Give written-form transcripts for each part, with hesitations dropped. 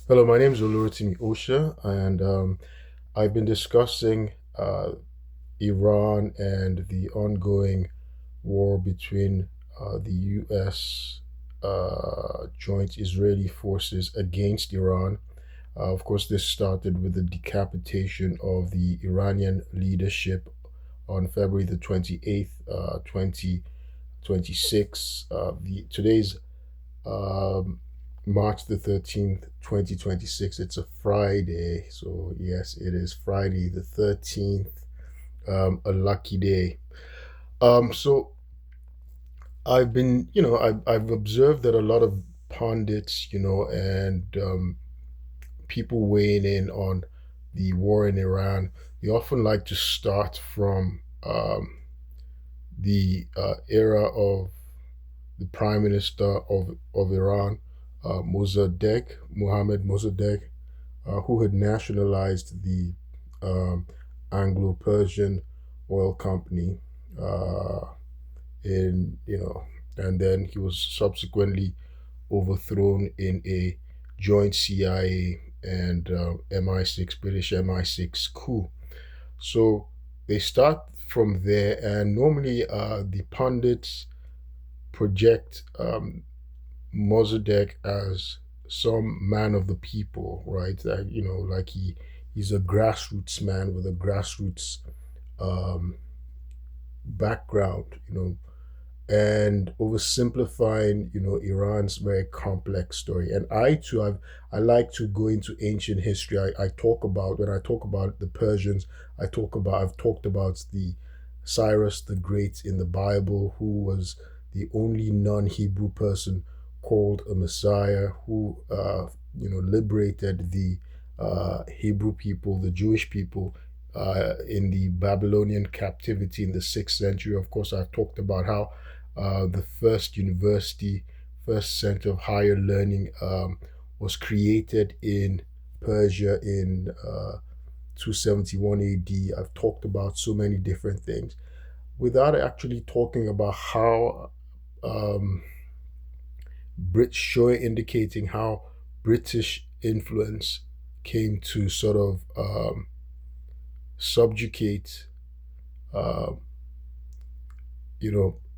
Hello, my name is Olurotimi Osha, and I've been discussing Iran and the ongoing war between the U.S. Joint Israeli forces against Iran. Of course, this started with the decapitation of the Iranian leadership on February the 28th, 2026. Today's um, March the 13th, 2026. It's a Friday. So, yes, it is Friday the 13th. A lucky day. So, I've observed that a lot of pundits, and people weighing in on the war in Iran, they often like to start from the era of the Prime Minister of Iran, Mohammad Mossadegh, who had nationalized the um, Anglo-Persian oil company uh, and then he was subsequently overthrown in a joint CIA and MI6 British MI6 coup. So they start from there, and normally the pundits project Mossadegh as some man of the people, right? Like he's a grassroots man with a grassroots um, background, and oversimplifying, Iran's very complex story. And I like to go into ancient history. I talk about when I talk about the Persians, I've talked about the Cyrus the Great in the Bible, who was the only non-Hebrew person called a Messiah, who liberated the Hebrew people, the Jewish people, in the Babylonian captivity in the 6th century. Of course, I've talked about how the first university, first center of higher learning was created in Persia in 271 AD. I've talked about so many different things without actually talking about how um, showing indicating how British influence came to sort of subjugate, uh,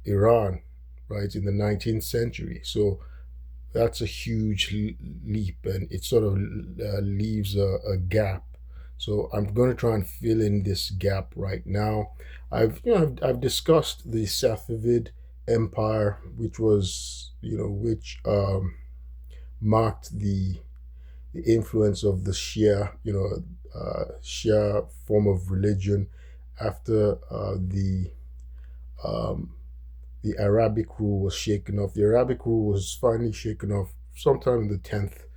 Iran, right, in the 19th century. So that's a huge leap, and it sort of leaves a gap. So I'm going to try and fill in this gap right now. I've discussed the Safavid Empire, which was which marked the influence of the Shia form of religion after um, the Arabic rule was shaken off. The Arabic rule was finally shaken off sometime in the 10th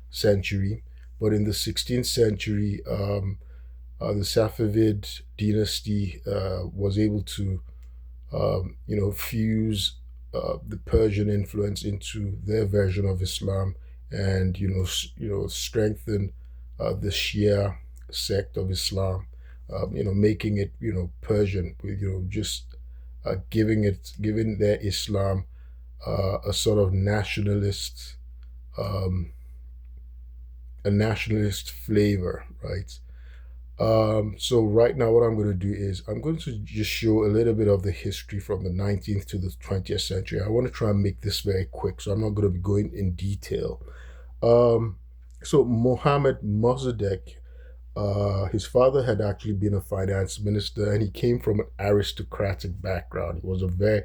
century, but in the 16th century, the Safavid dynasty was able to, fuse the Persian influence into their version of Islam, and strengthen the Shia sect of Islam, making it Persian, with just giving their Islam a sort of um, nationalist flavor, right? So right now, what I'm going to do is I'm going to just show a little bit of the history from the 19th to the 20th century. I want to try and make this very quick, so I'm not going to be going in detail. Um, so Mohammed Mossadegh, his father had actually been a finance minister, and he came from an aristocratic background. He was a very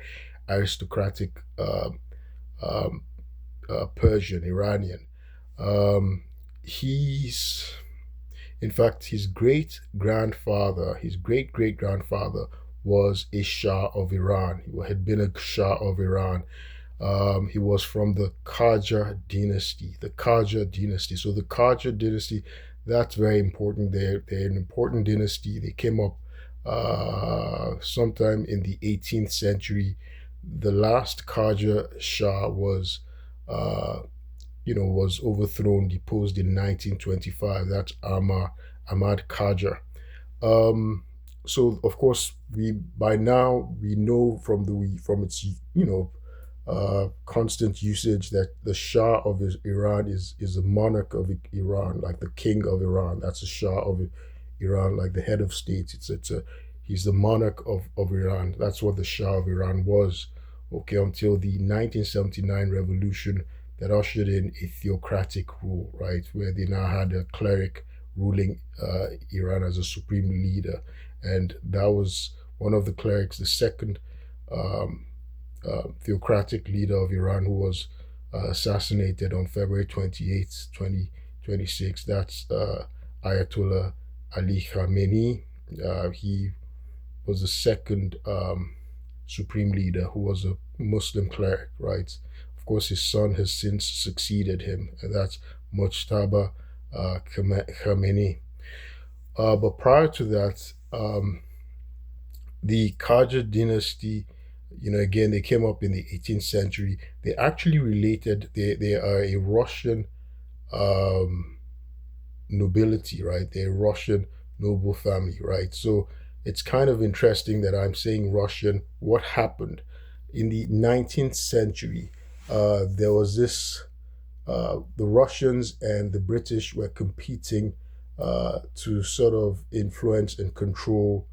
aristocratic um, Persian, Iranian. Um, he's, in fact, his great great grandfather was a Shah of Iran. He had been a Shah of Iran. He was from the Qajar dynasty. The Qajar dynasty. So the Qajar dynasty, that's very important. They're an important dynasty. They came up sometime in the 18th century. The last Qajar Shah uh, was overthrown, deposed in 1925. That's Ahmad Qajar. Um, so of course we by now we know from its constant usage that the Shah of Iran is the monarch of Iran, like the king of Iran. That's the Shah of Iran, like the head of state. It's a He's the monarch of Iran. That's what the Shah of Iran was. Okay, until the 1979 revolution that ushered in a theocratic rule, right, where they now had a cleric ruling Iran as a supreme leader, and that was one of the clerics, the second um, theocratic leader of Iran, who was assassinated on February 28th, 2026. That's Ayatollah Ali Khamenei. He was the second supreme leader who was a Muslim cleric, right? Of course, his son has since succeeded him, and that's Mujtaba Khamenei. But prior to that, the Qajar dynasty, again, they came up in the 18th century. They actually related, they are a Russian um, nobility, right? They're a Russian noble family, right? So it's kind of interesting that I'm saying Russian. What happened? In the 19th century, there was this, the Russians and the British were competing to sort of influence and control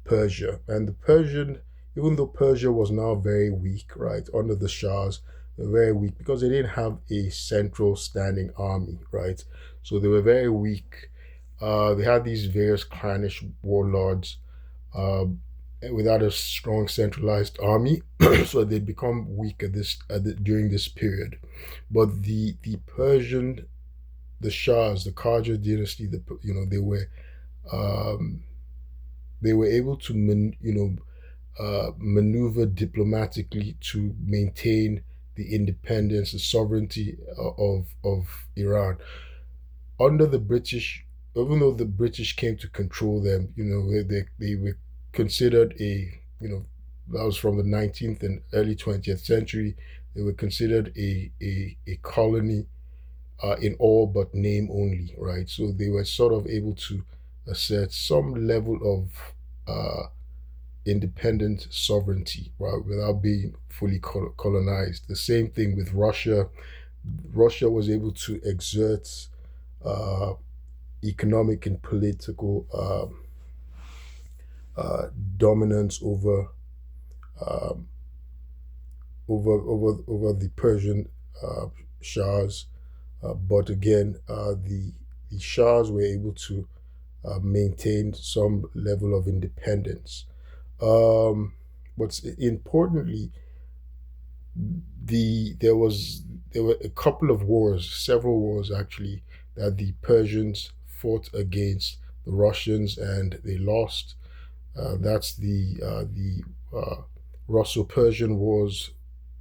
Persia. And the Persian, even though Persia was now very weak, right, under the Shahs, they were very weak because they didn't have a central standing army, right? So they were very weak. They had these various clannish warlords uh, without a strong centralized army, so they'd become weak during this period. But the Persian, the Shahs, the Qajar dynasty, um, they were able to maneuver diplomatically to maintain the independence, the sovereignty of Iran under the British. Even though the British came to control them, they were considered that was from the 19th and early 20th century. They were considered a colony in all but name only, right? So they were sort of able to assert some level of independent sovereignty, right, without being fully colonized. The same thing with Russia. Russia was able to exert uh, economic and political dominance um, over the Persian uh, Shahs. But again, the Shahs were able to maintain some level of independence. What's importantly, there were a couple of wars, several wars actually, that the Persians fought against the Russians and they lost. That's the Russo-Persian Wars.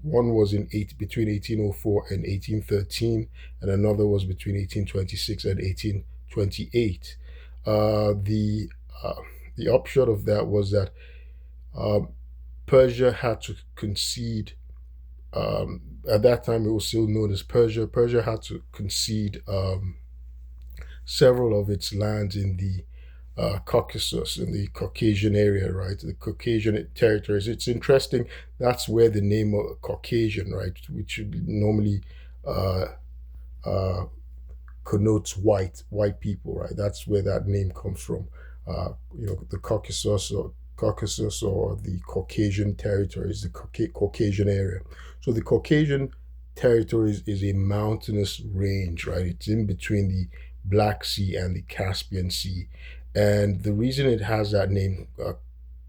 One was between 1804 and 1813, and another was between 1826 and 1828. The the upshot of that was that um, Persia had to concede. At that time, it was still known as Persia. Persia had to concede several of its lands in the Caucasus, in the Caucasian area, right? The Caucasian territories. It's interesting. That's where the name of Caucasian, right, which normally uh, uh, connotes white people, right? That's where that name comes from. The Caucasus or the Caucasian territories, the Caucasian area. So the Caucasian territories is a mountainous range, right? It's in between the Black Sea and the Caspian Sea, and the reason it has that name,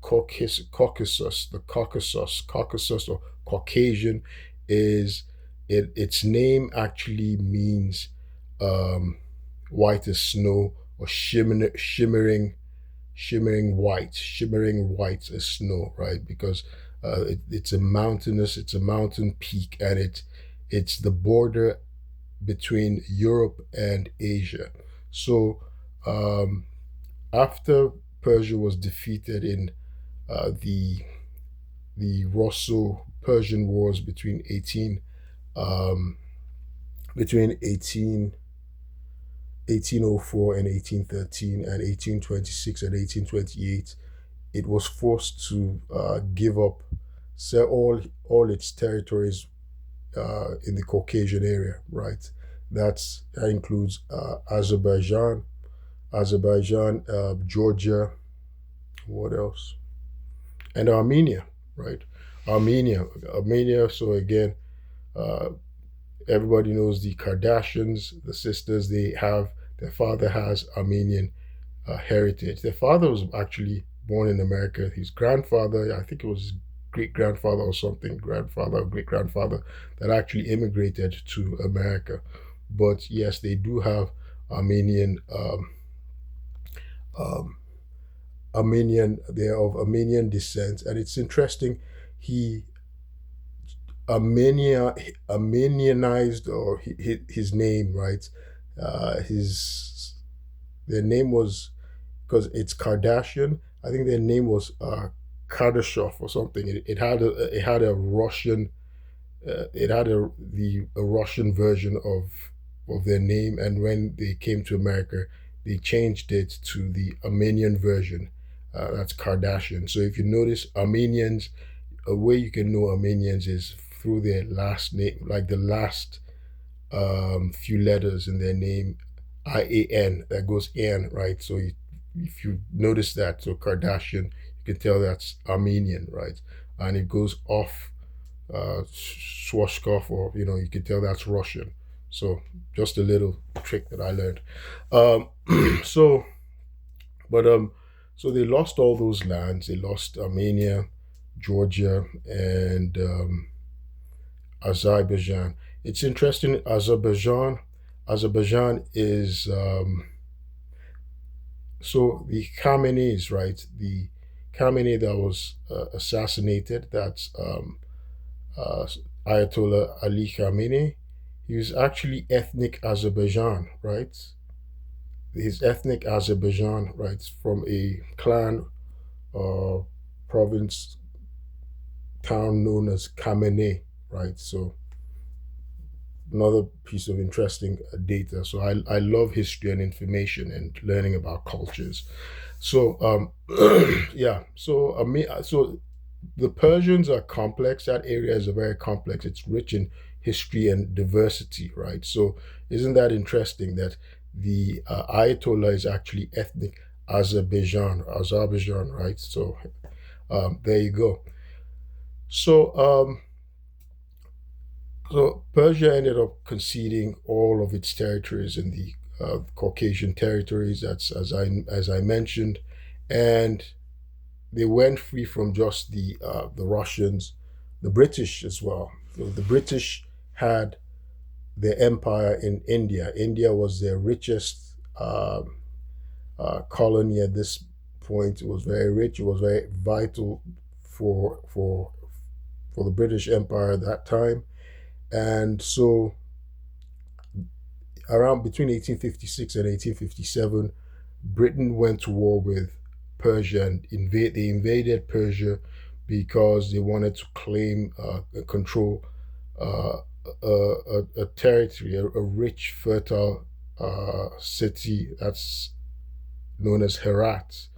Caucasus or Caucasian, is its name actually means um, white as snow or shimmering white as snow, right? Because it's a mountain peak, and it's the border between Europe and Asia. So um, after Persia was defeated in the Russo-Persian Wars um, between 1804 and 1813 and 1826 and 1828, it was forced to give up set all its territories in the Caucasian area, right? That includes Azerbaijan, Georgia, what else? And Armenia, right? Armenia. So again, uh, everybody knows the Kardashians, the sisters. Their father has Armenian heritage. Their father was actually born in America. His grandfather, I think it was his great grandfather or something, grandfather or great grandfather, that actually immigrated to America. But yes, they do have Armenian. Um, Armenian. They're of Armenian descent, and it's interesting. He Armenia Armenianized, or his name, right? His Their name was, because it's Kardashian. I think their name was Kardashev or something. It had a Russian it had a Russian version of their name, and when they came to America, they changed it to the Armenian version. That's Kardashian. So if you notice, Armenians, a way you can know Armenians is through their last name, like the last few letters in their name, IAN, that goes N, right? So if you notice that, so Kardashian, you can tell that's Armenian, right? And it goes off Swashkov, or you can tell that's Russian. So just a little trick that I learned. So, but so they lost all those lands. They lost Armenia, Georgia, and Azerbaijan. It's interesting. Azerbaijan is so the Khamenei's, right? The Khamenei that was assassinated. That's uh, Ayatollah Ali Khamenei. He was actually ethnic Azerbaijan, right? His ethnic Azerbaijan, right, from a clan uh, province town known as Khamenei, right? So another piece of interesting data. So I love history and information and learning about cultures. So yeah. So so the Persians are complex. That area is very complex. It's rich in history and diversity, right? So isn't that interesting that the Ayatollah is actually ethnic Azerbaijan, right? So there you go. So so Persia ended up conceding all of its territories in the Caucasian territories. That's as I mentioned, and they went free from just the Russians, the British as well. So the British had their empire in India. India was their richest colony at this point. It was very rich. It was very vital for the British Empire at that time. And so around between 1856 and 1857, Britain went to war with Persia, and they invaded Persia because they wanted to claim control uh, a territory, a rich, fertile city that's known as Herat.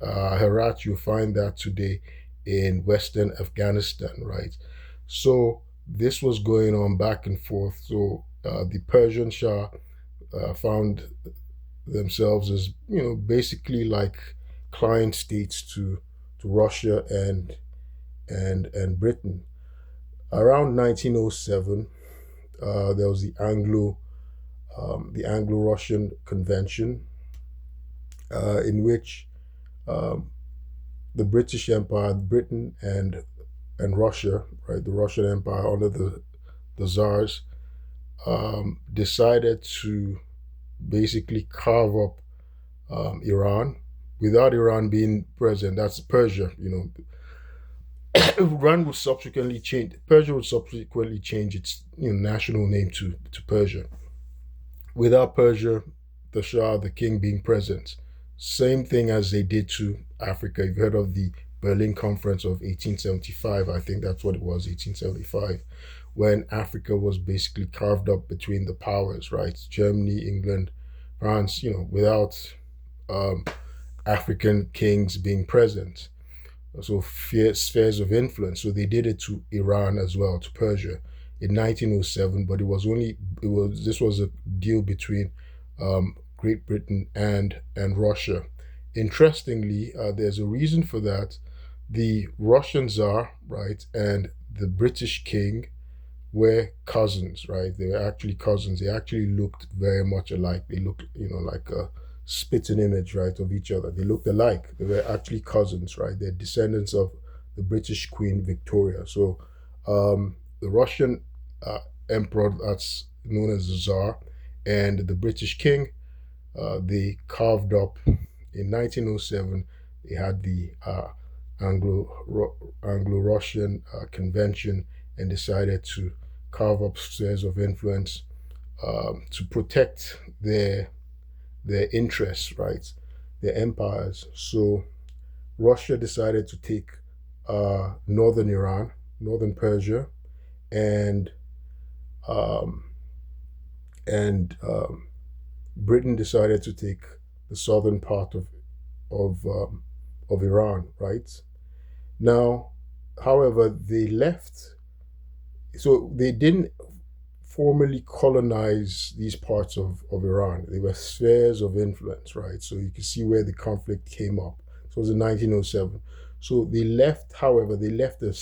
Herat, you find that today in Western Afghanistan, right? So this was going on back and forth. So the Persian Shah found themselves as basically like client states to Russia and Britain. Around 1907, there was the Anglo-Russian Convention, in which um, the British Empire, Britain and Russia, right, the Russian Empire under the Tsars, decided to basically carve up Iran without Iran being present. That's Persia. Iran would subsequently change. Persia would subsequently change its national name to Persia. Without Persia, the Shah, the king being present. Same thing as they did to Africa. You've heard of the Berlin Conference of 1875. I think that's what it was, 1875, when Africa was basically carved up between the powers, right? Germany, England, France, without um, African kings being present. so spheres of influence. So they did it to Iran as well, to Persia in 1907. But this was a deal between Great Britain and Russia. Interestingly, there's a reason for that. The Russian Tsar, right, and the British King were cousins, right? They were actually cousins. They actually looked very much alike. They looked, like a spitting image, right, of each other. They looked alike. They were actually cousins, right? They're descendants of the British Queen Victoria. So the Russian emperor, that's known as the Tsar, and the British King, they carved up in 1907. They had the Anglo-Russian convention and decided to carve up spheres of influence to protect their interests, right? Their empires. So Russia decided to take northern Iran, northern Persia, and um, and Britain decided to take the southern part of of Iran, right? Now, however, they left. So they didn't formally colonize these parts of Iran. They were spheres of influence, right? So you can see where the conflict came up. So it was in 1907. So they left, however, they left a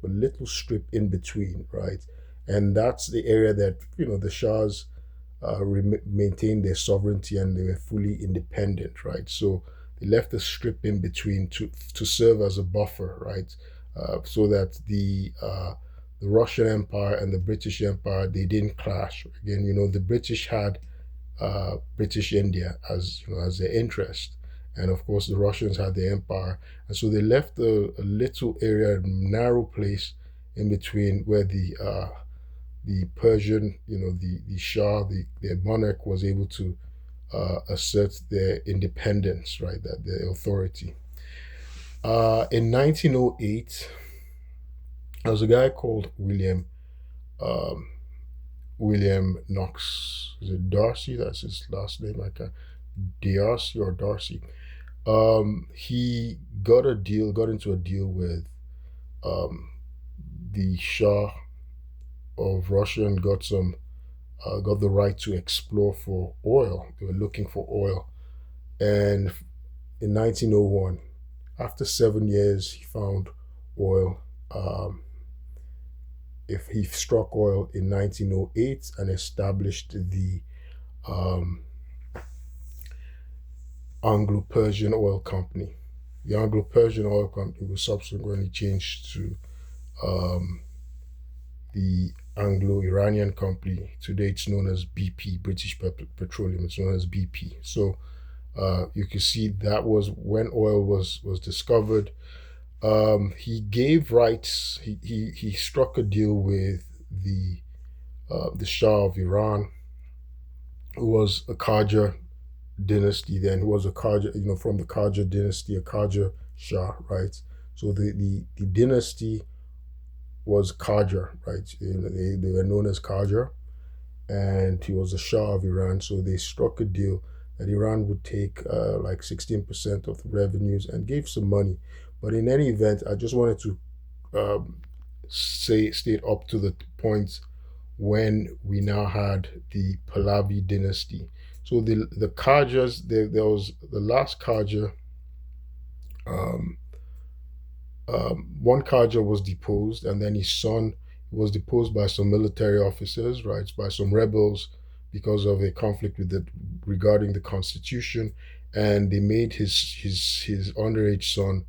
little strip in between, right? And that's the area that, the Shahs maintained their sovereignty and they were fully independent, right? So they left a strip in between to serve as a buffer, right? So that the Russian Empire and the British Empire, they didn't clash. Again, the British had British India as their interest, and of course the Russians had the empire, and so they left a little area, a narrow place in between where the Persian, the Shah, their monarch was able to assert their independence, right, that their authority. In 1908, there was a guy called um, William Knox. Is it Darcy? That's his last name. I can Darcy or Darcy. He got into a deal with um, the Shah of Russia and got the right to explore for oil. They were looking for oil, and in 1901, after 7 years, he found oil. Um, if he struck oil in 1908 and established the um, Anglo-Persian Oil Company. The Anglo-Persian Oil Company was subsequently changed to um, the Anglo-Iranian Company. Today it's known as BP, British Petroleum. It's known as BP. So you can see that was when oil was discovered. He gave rights. He struck a deal with the Shah of Iran, who was a Qajar dynasty. Then who was a Qajar, from the Qajar dynasty, a Qajar Shah, right? So the dynasty was Qajar, right? They were known as Qajar, and he was a Shah of Iran. So they struck a deal that Iran would take like 16% of the revenues and gave some money. But in any event, I just wanted to state up to the point when we now had the Pahlavi dynasty. So the Qajars, there was the last Qajar. Um, One Qajar was deposed, and then his son was deposed by some military officers, right, by some rebels because of a conflict regarding the constitution, and they made his underage son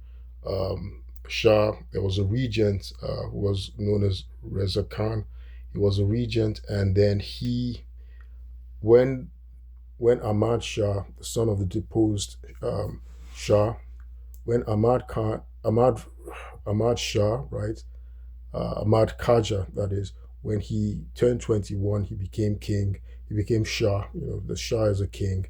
Shah. There was a regent who was known as Reza Khan. He was a regent, and then when when Ahmad Shah, the son of the deposed Shah, when Ahmad Shah, right, Ahmad Kaja, that is, when he turned 21, he became king. He became Shah. The Shah is a king,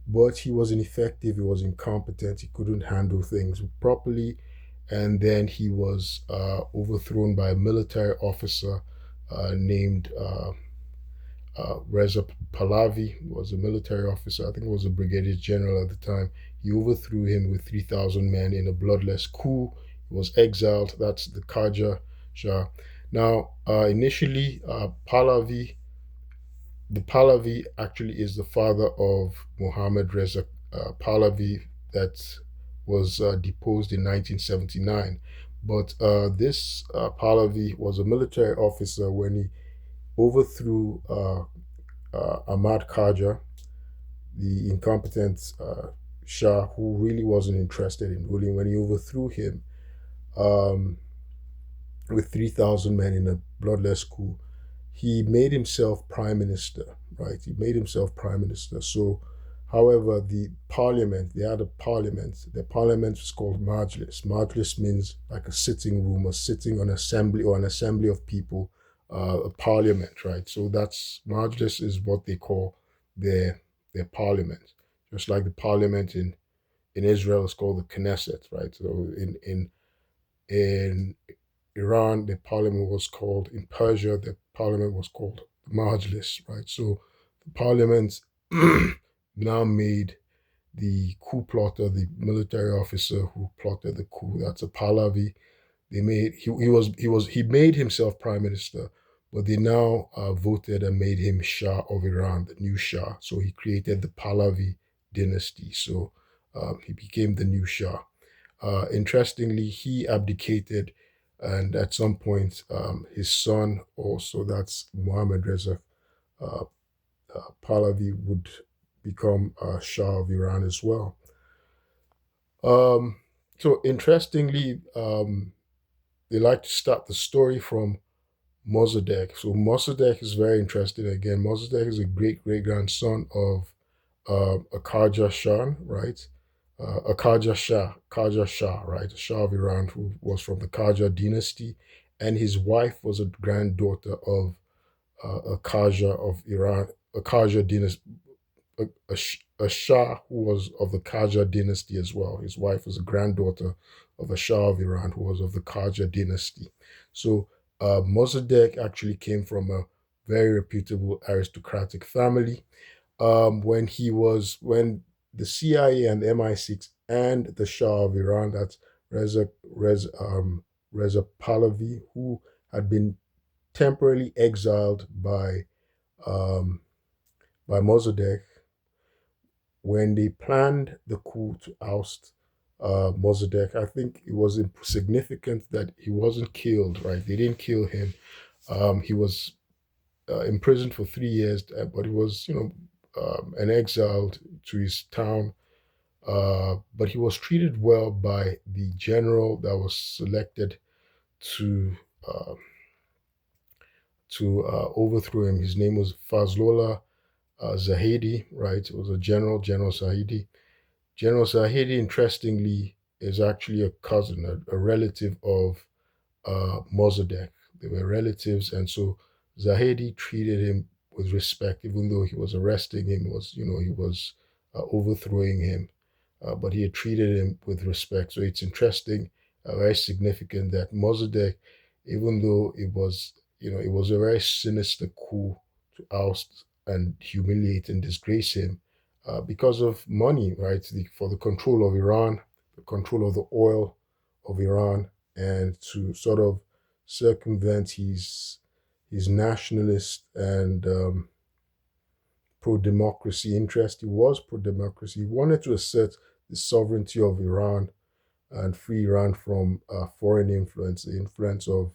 but he was ineffective. He was incompetent. He couldn't handle things properly, and then he was overthrown by a military officer named Reza Pahlavi. Was a military officer. I think he was a brigadier general at the time. He overthrew him with 3,000 men in a bloodless coup was exiled. That's the Qajar Shah. Now, initially, the Pahlavi actually is the father of Muhammad Reza Pahlavi that was deposed in 1979. But this Pahlavi was a military officer when he overthrew Ahmad Qajar, the incompetent Shah who really wasn't interested in ruling. When he overthrew him um, with 3,000 men in a bloodless coup, he made himself prime minister, right? He made himself prime minister. So, however, the parliament, they had a parliament. The parliament was called Majlis. Majlis means like a sitting room, a sitting, an assembly, or an assembly of people, a parliament, right? So that's Majlis is what they call their their parliament. Just like the parliament in Israel is called the Knesset, right? So in Iran, the parliament was called, in Persia, the parliament was called Majlis, right? So the parliament now made the coup plotter, the military officer who plotted the coup, that's a Pahlavi. He made himself prime minister, but they now voted and made him Shah of Iran, the new Shah. So he created the Pahlavi dynasty. So he became the new Shah. Interestingly, he abdicated, and at some point, his son also, that's Muhammad Reza uh, Pahlavi, would become Shah of Iran as well. Um, so, interestingly, they like to start the story from Mossadegh. So, Mossadegh is very interesting. Again, Mossadegh is a great great grandson of a Qajar Shah, right? A Qajar Shah, right? A Shah of Iran who was from the Qajar dynasty, and his wife was a granddaughter of a Qajar of Iran, a Qajar dynasty, a Shah who was of the Qajar dynasty as well. His wife was a granddaughter of a Shah of Iran who was of the Qajar dynasty. So Mossadegh actually came from a very reputable aristocratic family. When the CIA and MI6 and the Shah of Iran, that's Reza Pahlavi, who had been temporarily exiled um, by Mossadegh, when they planned the coup to oust Mossadegh, I think it was significant that he wasn't killed. Right, they didn't kill him. He was imprisoned for 3 years, but he was, an exiled to his town. But he was treated well by the general that was selected to uh, overthrow him. His name was Fazlollah Zahedi, right? It was a general, General Zahedi. General Zahedi, interestingly, is actually a cousin, a relative of Mossadegh. They were relatives, and so Zahedi treated him with respect, even though he was arresting him, he was overthrowing him, but he had treated him with respect. So it's interesting, very significant that Mossadegh, even though it was a very sinister coup to oust and humiliate and disgrace him because of money, right? For the control of Iran, the control of the oil of Iran, and to sort of circumvent his nationalist and pro-democracy interest. He was pro-democracy. He wanted to assert the sovereignty of Iran and free Iran from foreign influence, the influence of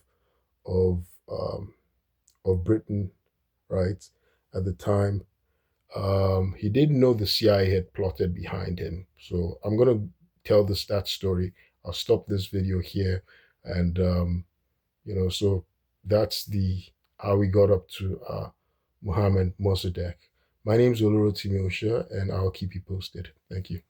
um, of Britain, right, at the time. He didn't know the CIA had plotted behind him. So I'm gonna tell that story. I'll stop this video here, and so that's the how we got up to Muhammad Mossadegh. My name's Oloro Timiosha, and I'll keep you posted. Thank you.